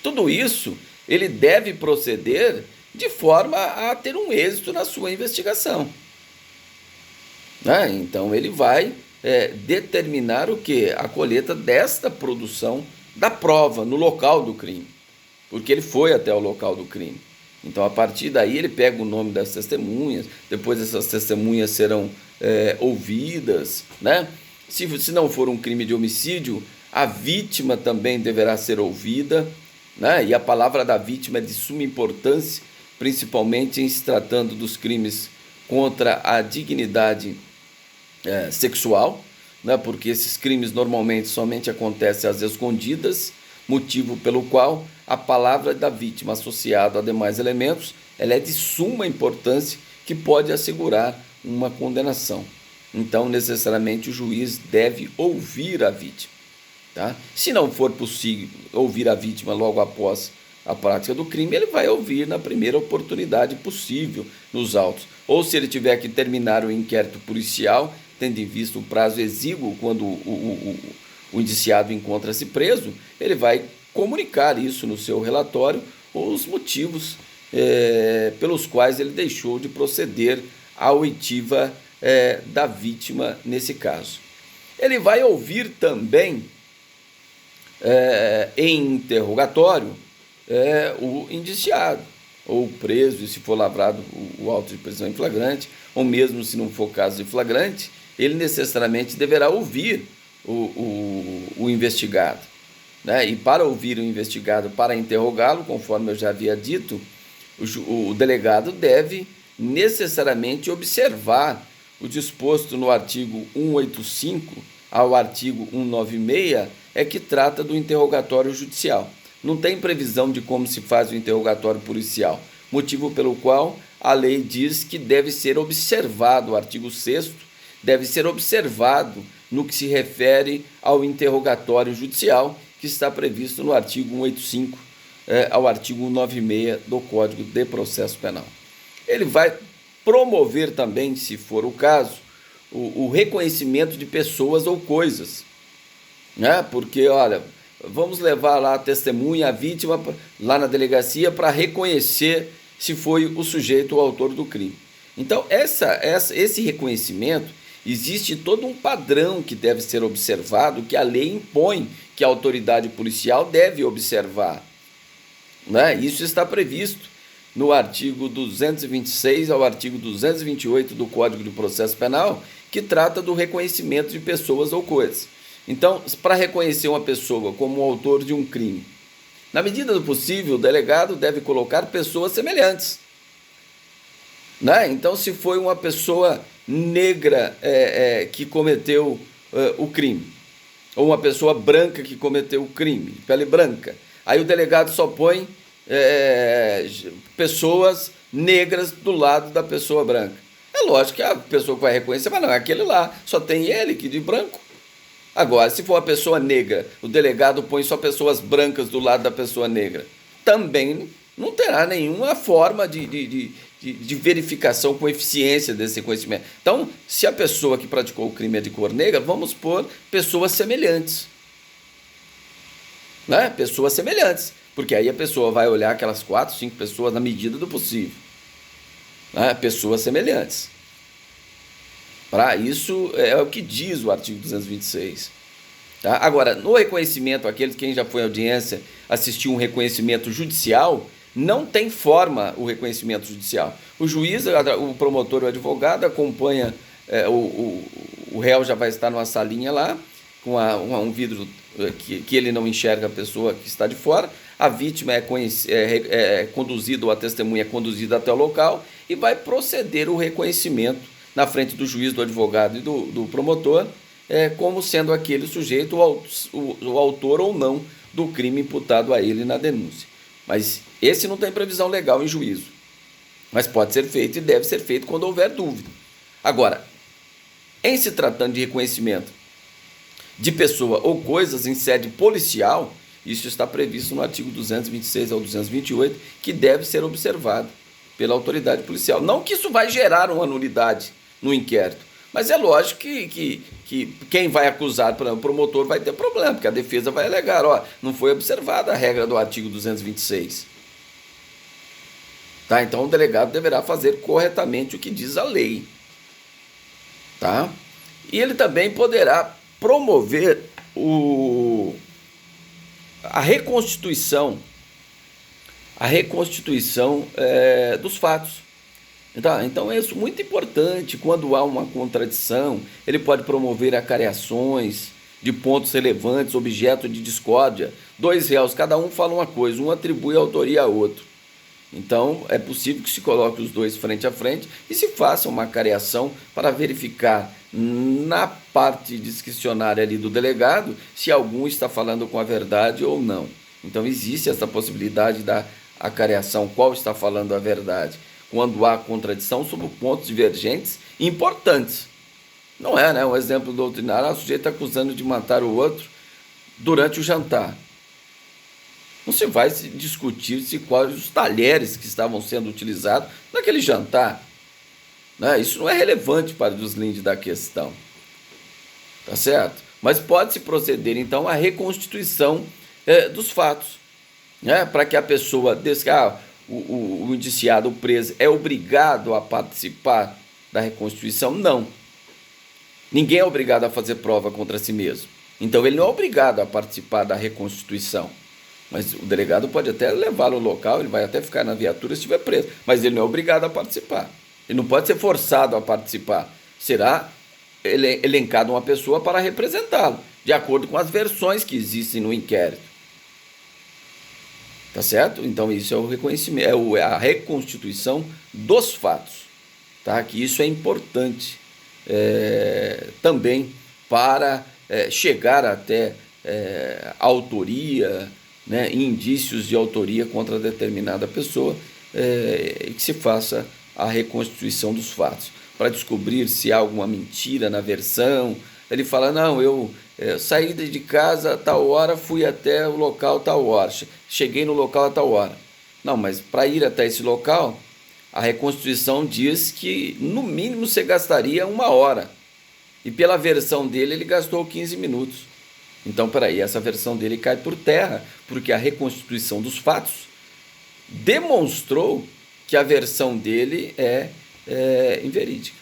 Tudo isso ele deve proceder de forma a ter um êxito na sua investigação, né? Então, ele vai determinar o quê? A colheita desta produção da prova no local do crime, porque ele foi até o local do crime. Então, a partir daí, ele pega o nome das testemunhas, depois essas testemunhas serão ouvidas, né? Se não for um crime de homicídio, a vítima também deverá ser ouvida, né? E a palavra da vítima é de suma importância, principalmente em se tratando dos crimes contra a dignidade sexual, né? Porque esses crimes normalmente somente acontecem às escondidas, motivo pelo qual a palavra da vítima associada a demais elementos, ela é de suma importância, que pode assegurar uma condenação. então necessariamente o juiz deve ouvir a vítima. Tá? Se não for possível ouvir a vítima logo após a prática do crime, ele vai ouvir na primeira oportunidade possível nos autos. Ou se ele tiver que terminar o inquérito policial, tendo em vista o prazo exíguo quando o indiciado encontra-se preso, ele vai comunicar isso no seu relatório, os motivos pelos quais ele deixou de proceder à oitiva da vítima nesse caso. Ele vai ouvir também, em interrogatório, o indiciado, ou o preso, e se for lavrado o auto de prisão em flagrante, ou mesmo se não for caso de flagrante, ele necessariamente deverá ouvir o investigado. Né? E para ouvir o investigado, para interrogá-lo, conforme eu já havia dito, o delegado deve necessariamente observar o disposto no artigo 185 ao artigo 196, que trata do interrogatório judicial. Não tem previsão de como se faz o interrogatório policial, motivo pelo qual a lei diz que deve ser observado, o artigo 6º, deve ser observado no que se refere ao interrogatório judicial, que está previsto no artigo 185 ao artigo 196 do Código de Processo Penal. Ele vai promover também, se for o caso, o reconhecimento de pessoas ou coisas, né? Porque, olha, vamos levar lá a testemunha, a vítima, lá na delegacia para reconhecer se foi o sujeito o autor do crime. Então, esse reconhecimento, existe todo um padrão que deve ser observado, que a lei impõe que a autoridade policial deve observar. Né? Isso está previsto no artigo 226 ao artigo 228 do Código de Processo Penal, que trata do reconhecimento de pessoas ou coisas. Então, para reconhecer uma pessoa como autor de um crime, na medida do possível, o delegado deve colocar pessoas semelhantes. Né? Então, se foi uma pessoa negra que cometeu o crime, ou uma pessoa branca que cometeu o crime, pele branca, aí o delegado só põe pessoas negras do lado da pessoa branca. É lógico que a pessoa que vai reconhecer, mas não, é aquele lá, só tem ele que de branco. Agora, se for uma pessoa negra, o delegado põe só pessoas brancas do lado da pessoa negra, também não terá nenhuma forma de verificação com eficiência desse reconhecimento. Então, se a pessoa que praticou o crime é de cor negra, vamos pôr pessoas semelhantes. Né? Pessoas semelhantes, porque aí a pessoa vai olhar aquelas 4, 5 pessoas na medida do possível. Né? Pessoas semelhantes. Para isso é o que diz o artigo 226. Tá? Agora, no reconhecimento, quem já foi à audiência assistiu um reconhecimento judicial, não tem forma o reconhecimento judicial. O juiz, o promotor, o advogado acompanha, o réu já vai estar numa salinha lá, com um vidro que ele não enxerga a pessoa que está de fora, a vítima é conduzida, ou a testemunha é conduzida até o local, e vai proceder o reconhecimento na frente do juiz, do advogado e do promotor, como sendo aquele sujeito o autor ou não do crime imputado a ele na denúncia. Mas esse não tem previsão legal em juízo. Mas pode ser feito e deve ser feito quando houver dúvida. Agora, em se tratando de reconhecimento de pessoa ou coisas em sede policial, isso está previsto no artigo 226 ao 228, que deve ser observado pela autoridade policial. Não que isso vai gerar uma nulidade no inquérito, mas é lógico que quem vai acusar, por exemplo, o promotor vai ter problema, porque a defesa vai alegar, não foi observada a regra do artigo 226. Tá? Então o delegado deverá fazer corretamente o que diz a lei. Tá? E ele também poderá promover a reconstituição dos fatos. Então é isso muito importante. Quando há uma contradição, ele pode promover acariações de pontos relevantes, objeto de discórdia. 2 réus, cada um fala uma coisa, um atribui a autoria a outro. Então é possível que se coloque os dois frente a frente e se faça uma acariação para verificar na parte discricionária ali do delegado se algum está falando com a verdade ou não. Então existe essa possibilidade da acariação, qual está falando a verdade, quando há contradição sobre pontos divergentes importantes. Não é, né? Um exemplo doutrinário, o sujeito está acusando de matar o outro durante o jantar. Não se vai se discutir se quais os talheres que estavam sendo utilizados naquele jantar. Né? Isso não é relevante para o deslinde da questão. Tá certo? Mas pode-se proceder, então, à reconstituição dos fatos. Né? Para que a pessoa, o indiciado, o preso, é obrigado a participar da reconstituição? Não. Ninguém é obrigado a fazer prova contra si mesmo. Então, ele não é obrigado a participar da reconstituição. Mas o delegado pode até levá-lo ao local, ele vai até ficar na viatura se estiver preso. Mas ele não é obrigado a participar. Ele não pode ser forçado a participar. Será elencado uma pessoa para representá-lo, de acordo com as versões que existem no inquérito. Tá certo? Então isso é o reconhecimento, é a reconstituição dos fatos. Tá? Que isso é importante também para chegar até a autoria, né, indícios de autoria contra determinada pessoa, e que se faça a reconstituição dos fatos, para descobrir se há alguma mentira na versão. Ele fala, não, eu saí de casa a tal hora, fui até o local a tal hora, cheguei no local a tal hora. Não, mas para ir até esse local, a reconstituição diz que no mínimo você gastaria 1 hora, e pela versão dele ele gastou 15 minutos. Então, peraí, essa versão dele cai por terra, porque a reconstituição dos fatos demonstrou que a versão dele é inverídica.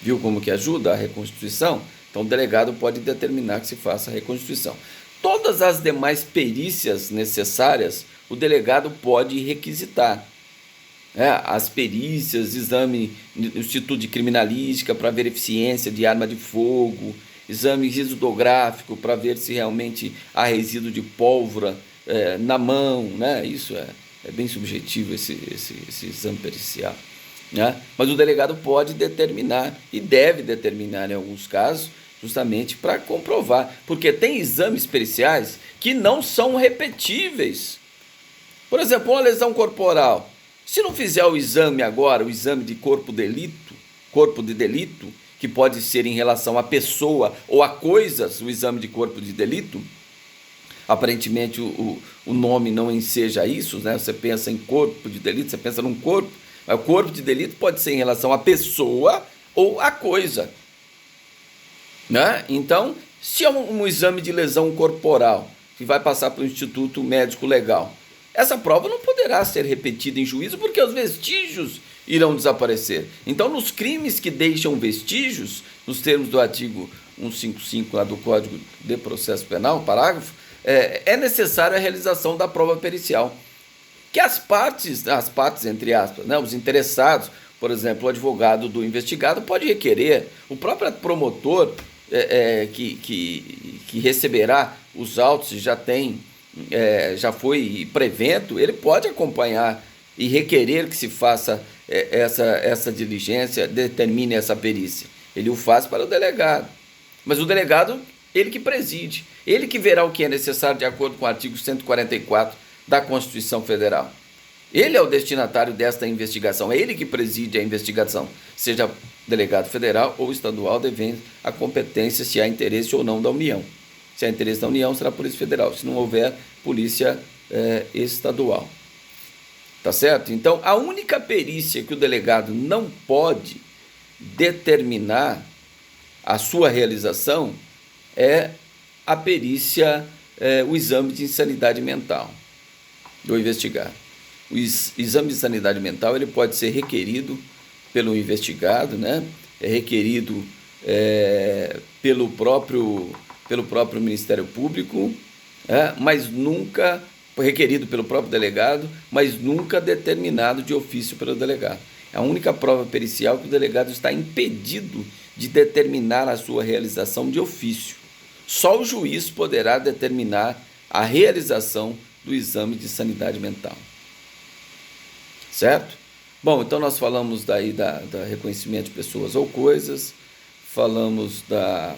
Viu como que ajuda a reconstituição? Então, o delegado pode determinar que se faça a reconstituição. Todas as demais perícias necessárias, o delegado pode requisitar. As perícias, exame no Instituto de Criminalística para ver eficiência de arma de fogo, exame risodográfico para ver se realmente há resíduo de pólvora na mão, né? Isso é bem subjetivo esse exame pericial. Né? Mas o delegado pode determinar, e deve determinar em alguns casos, justamente para comprovar, porque tem exames periciais que não são repetíveis. Por exemplo, uma lesão corporal. Se não fizer o exame agora, o exame de corpo de delito, que pode ser em relação à pessoa ou a coisas, o exame de corpo de delito, aparentemente o nome não enseja isso, né? Você pensa em corpo de delito, você pensa num corpo, mas o corpo de delito pode ser em relação à pessoa ou à coisa. Né? Então, se é um exame de lesão corporal, que vai passar para o Instituto Médico Legal, essa prova não poderá ser repetida em juízo porque os vestígios irão desaparecer. Então, nos crimes que deixam vestígios, nos termos do artigo 155 lá do Código de Processo Penal, parágrafo, é necessária a realização da prova pericial. Que as partes entre aspas, né, os interessados, por exemplo, o advogado do investigado pode requerer, o próprio promotor que receberá os autos, já foi prevento, ele pode acompanhar e requerer que se faça essa diligência, determine essa perícia. Ele o faz para o delegado. Mas o delegado, ele que preside, ele que verá o que é necessário de acordo com o artigo 144 da Constituição Federal. Ele é o destinatário desta investigação, é ele que preside a investigação, seja delegado federal ou estadual, devendo a competência se há interesse ou não da União. Se há interesse da União, será a Polícia Federal. Se não houver, Polícia Estadual. Tá certo? Então, a única perícia que o delegado não pode determinar a sua realização é a perícia, o exame de insanidade mental do investigado. O exame de sanidade mental ele pode ser requerido pelo investigado, né? É requerido pelo próprio Ministério Público, mas nunca requerido pelo próprio delegado, mas nunca determinado de ofício pelo delegado. É a única prova pericial que o delegado está impedido de determinar a sua realização de ofício. Só o juiz poderá determinar a realização do exame de sanidade mental. Certo? Bom, então nós falamos daí da reconhecimento de pessoas ou coisas, falamos da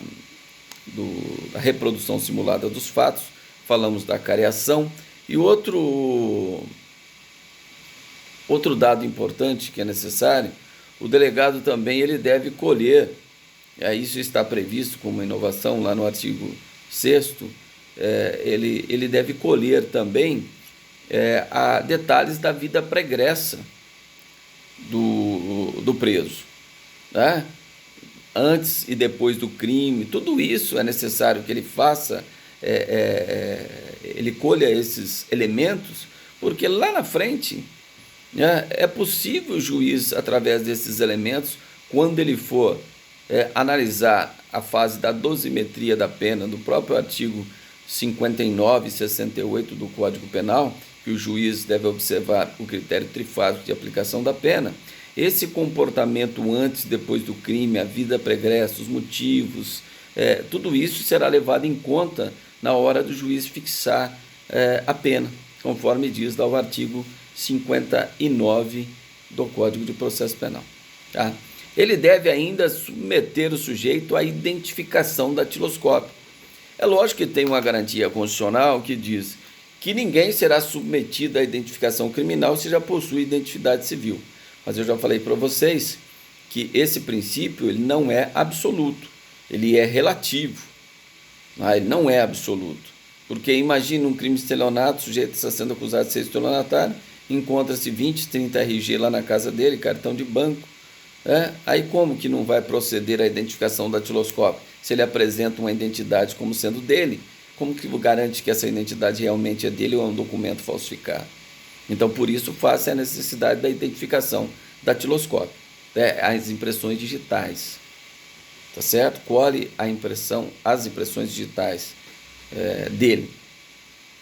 reprodução simulada dos fatos, falamos da careação, e outro dado importante que é necessário, o delegado também ele deve colher isso está previsto como inovação lá no artigo 6º, ele deve colher também a detalhes da vida pregressa do preso, né? Antes e depois do crime, tudo isso é necessário que ele faça, ele colha esses elementos, porque lá na frente, né, é possível o juiz, através desses elementos, quando ele for analisar a fase da dosimetria da pena, do próprio artigo 59 e 68 do Código Penal, que o juiz deve observar o critério trifásico de aplicação da pena, esse comportamento antes e depois do crime, a vida pregressa, os motivos, tudo isso será levado em conta na hora do juiz fixar a pena, conforme diz lá o artigo 59 do Código de Processo Penal. Tá? Ele deve ainda submeter o sujeito à identificação datiloscópica. É lógico que tem uma garantia constitucional que diz que ninguém será submetido à identificação criminal se já possui identidade civil. Mas eu já falei para vocês que esse princípio ele não é absoluto, ele é relativo, ele não é absoluto. Porque imagina um crime de estelionato, o sujeito está sendo acusado de ser estelionatário, encontra-se 20, 30 RG lá na casa dele, cartão de banco. Aí como que não vai proceder à identificação datiloscópica? Se ele apresenta uma identidade como sendo dele, como que garante que essa identidade realmente é dele ou é um documento falsificado? Então, por isso, faz a necessidade da identificação datiloscópica, as impressões digitais, tá certo? Colhe as impressões digitais dele.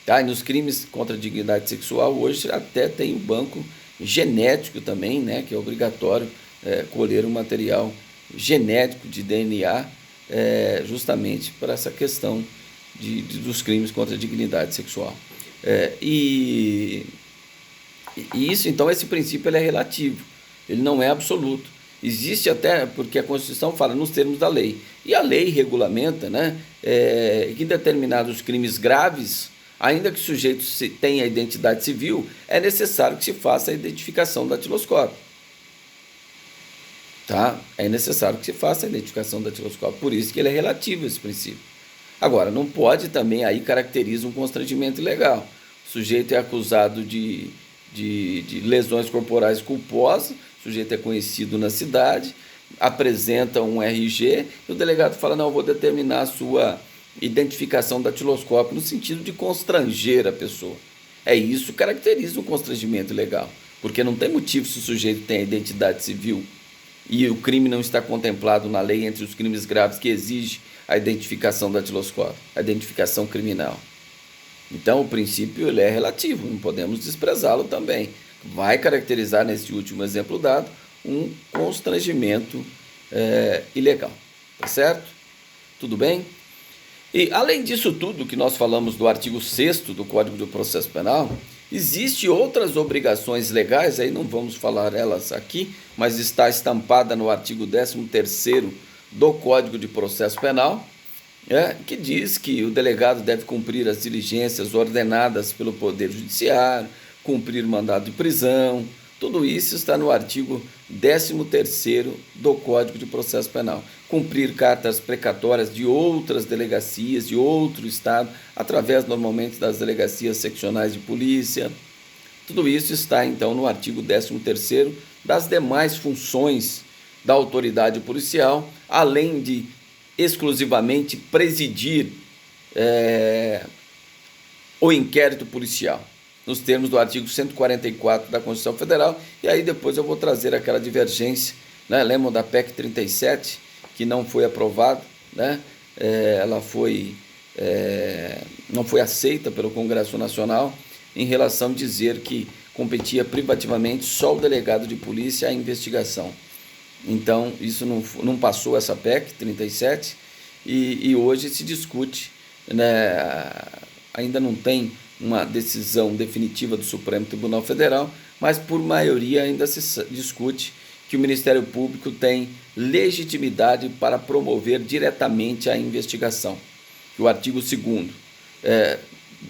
Tá? E nos crimes contra a dignidade sexual, hoje até tem o banco genético também, né, que é obrigatório colher o material genético de DNA, justamente para essa questão dos crimes contra a dignidade sexual. E isso, então, esse princípio ele é relativo, ele não é absoluto. Existe até, porque a Constituição fala nos termos da lei, e a lei regulamenta, né, que em determinados crimes graves, ainda que o sujeito tenha identidade civil, é necessário que se faça a identificação datiloscópica. Tá? É necessário que se faça a identificação datiloscópica, por isso que ele é relativo, esse princípio. Agora, não pode também, aí caracteriza um constrangimento ilegal. O sujeito é acusado de lesões corporais culposas, o sujeito é conhecido na cidade, apresenta um RG, e o delegado fala, não, eu vou determinar a sua identificação datiloscópica no sentido de constranger a pessoa. Isso caracteriza um constrangimento ilegal, porque não tem motivo se o sujeito tem a identidade civil e o crime não está contemplado na lei entre os crimes graves que exige a identificação datiloscópica, a identificação criminal. Então, o princípio ele é relativo, não podemos desprezá-lo também. Vai caracterizar, nesse último exemplo dado, um constrangimento ilegal. Tá certo? Tudo bem? E, além disso tudo que nós falamos do artigo 6º do Código de Processo Penal, existem outras obrigações legais, aí não vamos falar elas aqui, mas está estampada no artigo 13º do Código de Processo Penal, que diz que o delegado deve cumprir as diligências ordenadas pelo Poder Judiciário, cumprir mandado de prisão, tudo isso está no artigo 13º do Código de Processo Penal. Cumprir cartas precatórias de outras delegacias, de outro estado, através normalmente das delegacias seccionais de polícia. Tudo isso está então no artigo 13º das demais funções da autoridade policial, além de exclusivamente presidir o inquérito policial, nos termos do artigo 144 da Constituição Federal, e aí depois eu vou trazer aquela divergência, né? Lembram da PEC 37, que não foi aprovada, né? Ela não foi aceita pelo Congresso Nacional, em relação a dizer que competia privativamente só o delegado de polícia à investigação. Então, isso não passou, essa PEC 37, e hoje se discute, né? Ainda não tem uma decisão definitiva do Supremo Tribunal Federal, mas por maioria ainda se discute que o Ministério Público tem legitimidade para promover diretamente a investigação. O artigo 2º,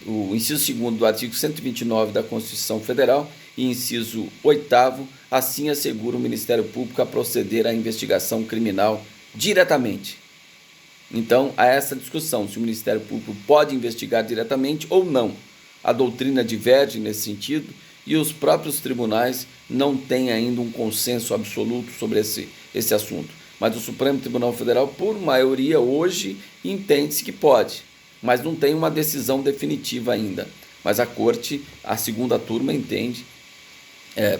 o inciso 2º do artigo 129 da Constituição Federal e inciso 8º, assim assegura o Ministério Público a proceder à investigação criminal diretamente. Então, há essa discussão, se o Ministério Público pode investigar diretamente ou não. A doutrina diverge nesse sentido e os próprios tribunais não têm ainda um consenso absoluto sobre esse assunto. Mas o Supremo Tribunal Federal, por maioria, hoje, entende-se que pode, mas não tem uma decisão definitiva ainda. Mas a Corte, a segunda turma, entende,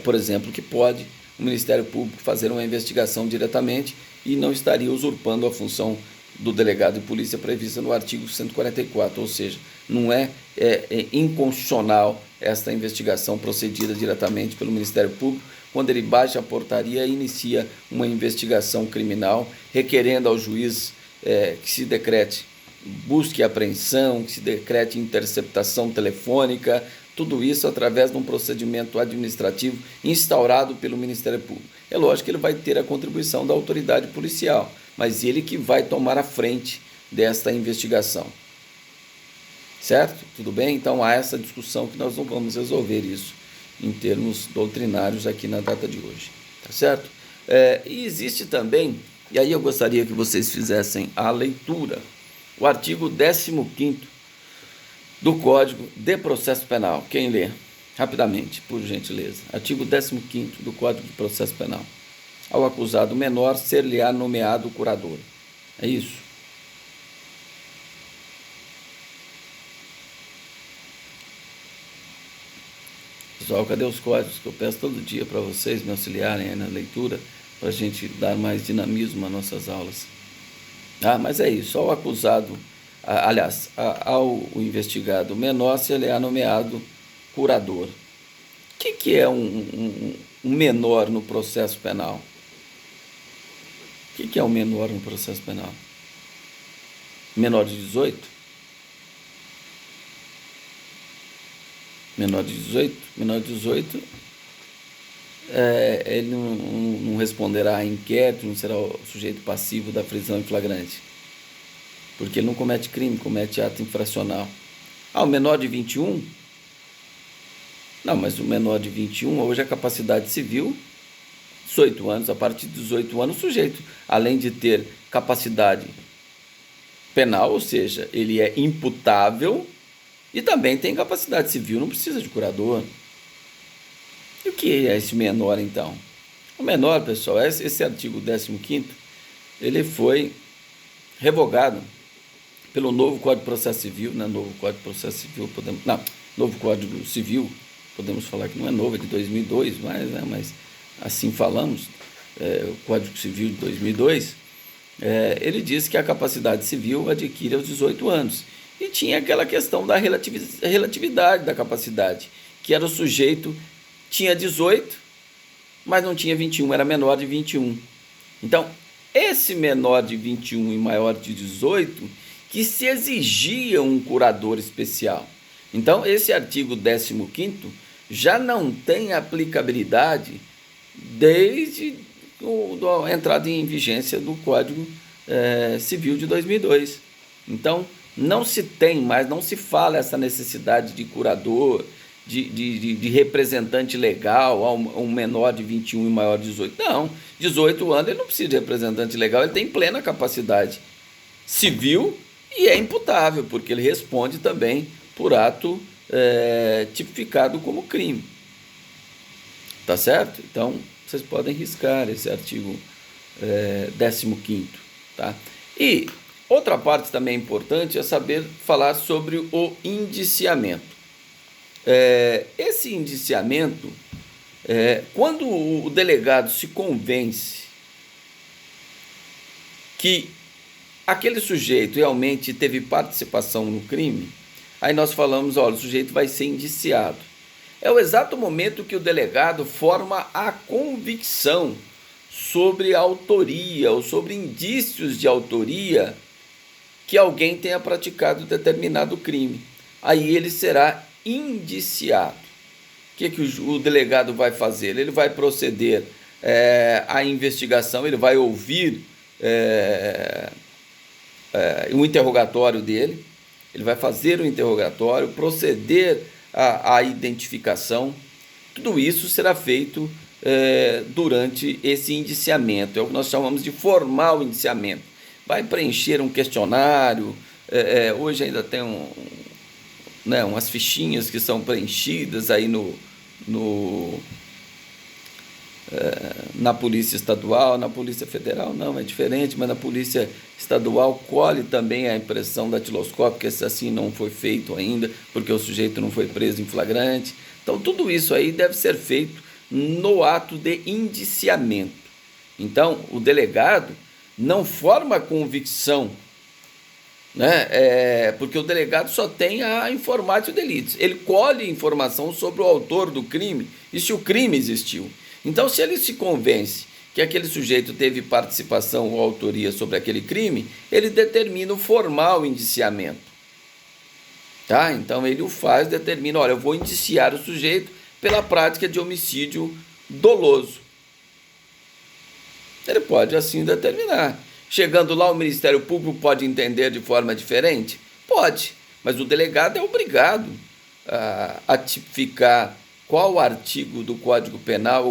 por exemplo, que pode o Ministério Público fazer uma investigação diretamente e não estaria usurpando a função do delegado de polícia prevista no artigo 144, ou seja, não é inconstitucional esta investigação procedida diretamente pelo Ministério Público, quando ele baixa a portaria e inicia uma investigação criminal, requerendo ao juiz que se decrete busca e apreensão, que se decrete interceptação telefônica, tudo isso através de um procedimento administrativo instaurado pelo Ministério Público. É lógico que ele vai ter a contribuição da autoridade policial, mas ele que vai tomar a frente desta investigação. Certo? Tudo bem? Então há essa discussão que nós não vamos resolver isso em termos doutrinários aqui na data de hoje. Tá certo? E existe também, e aí eu gostaria que vocês fizessem a leitura, o artigo 15º do Código de Processo Penal. Quem lê? Rapidamente, por gentileza. Artigo 15º do Código de Processo Penal. Ao acusado menor ser-lhe-á nomeado curador. É isso? Pessoal, cadê os códigos que eu peço todo dia para vocês me auxiliarem aí na leitura, para a gente dar mais dinamismo às nossas aulas? Mas é isso, ao acusado, ao investigado menor, se ele é nomeado curador. O que é um menor no processo penal? O que é um menor no processo penal? Menor de 18? Menor de 18? Menor de 18, ele não responderá a inquérito, não será o sujeito passivo da prisão em flagrante, porque ele não comete crime, comete ato infracional. O menor de 21? Não, mas o menor de 21, hoje a capacidade civil, 18 anos, a partir de 18 anos, o sujeito, além de ter capacidade penal, ou seja, ele é imputável, e também tem capacidade civil, não precisa de curador. E o que é esse menor, então? O menor, pessoal, esse artigo 15º, ele foi revogado pelo novo Código de Processo Civil, né? Novo Código de Processo Civil, novo Código Civil, podemos falar que não é novo, é de 2002, mas assim falamos, o Código Civil de 2002, ele diz que a capacidade civil adquire aos 18 anos. E tinha aquela questão da relatividade da capacidade, que era o sujeito, tinha 18, mas não tinha 21, era menor de 21. Então, esse menor de 21 e maior de 18, que se exigia um curador especial. Então, esse artigo 15º já não tem aplicabilidade desde a entrada em vigência do Código Civil de 2002. Então, não se tem mais, não se fala essa necessidade de curador, de representante legal a um menor de 21 e maior de 18. Não, 18 anos ele não precisa de representante legal, ele tem plena capacidade civil e é imputável, porque ele responde também por ato tipificado como crime. Tá certo? Então, vocês podem riscar esse artigo 15º. Tá? E outra parte também importante é saber falar sobre o indiciamento. Esse indiciamento, quando o delegado se convence que aquele sujeito realmente teve participação no crime, aí nós falamos, olha, o sujeito vai ser indiciado. É o exato momento que o delegado forma a convicção sobre a autoria ou sobre indícios de autoria que alguém tenha praticado determinado crime. Aí ele será indiciado. O que o delegado vai fazer? Ele vai proceder à investigação, ele vai ouvir o interrogatório dele, ele vai fazer o interrogatório, proceder à identificação. Tudo isso será feito durante esse indiciamento. É o que nós chamamos de formal indiciamento. Vai preencher um questionário, hoje ainda tem né, umas fichinhas que são preenchidas aí na Polícia Estadual, na Polícia Federal não, é diferente, mas na Polícia Estadual colhe também a impressão datiloscópica, esse assim não foi feito ainda, porque o sujeito não foi preso em flagrante. Então tudo isso aí deve ser feito no ato de indiciamento. Então o delegado não forma convicção, né? Porque o delegado só tem a informática delitos. Ele colhe informação sobre o autor do crime e se o crime existiu. Então, se ele se convence que aquele sujeito teve participação ou autoria sobre aquele crime, ele determina o formal indiciamento. Tá? Então, ele o faz, determina, olha, eu vou indiciar o sujeito pela prática de homicídio doloso. Ele pode assim determinar. Chegando lá, o Ministério Público pode entender de forma diferente? Pode, mas o delegado é obrigado a tipificar qual artigo do Código Penal ou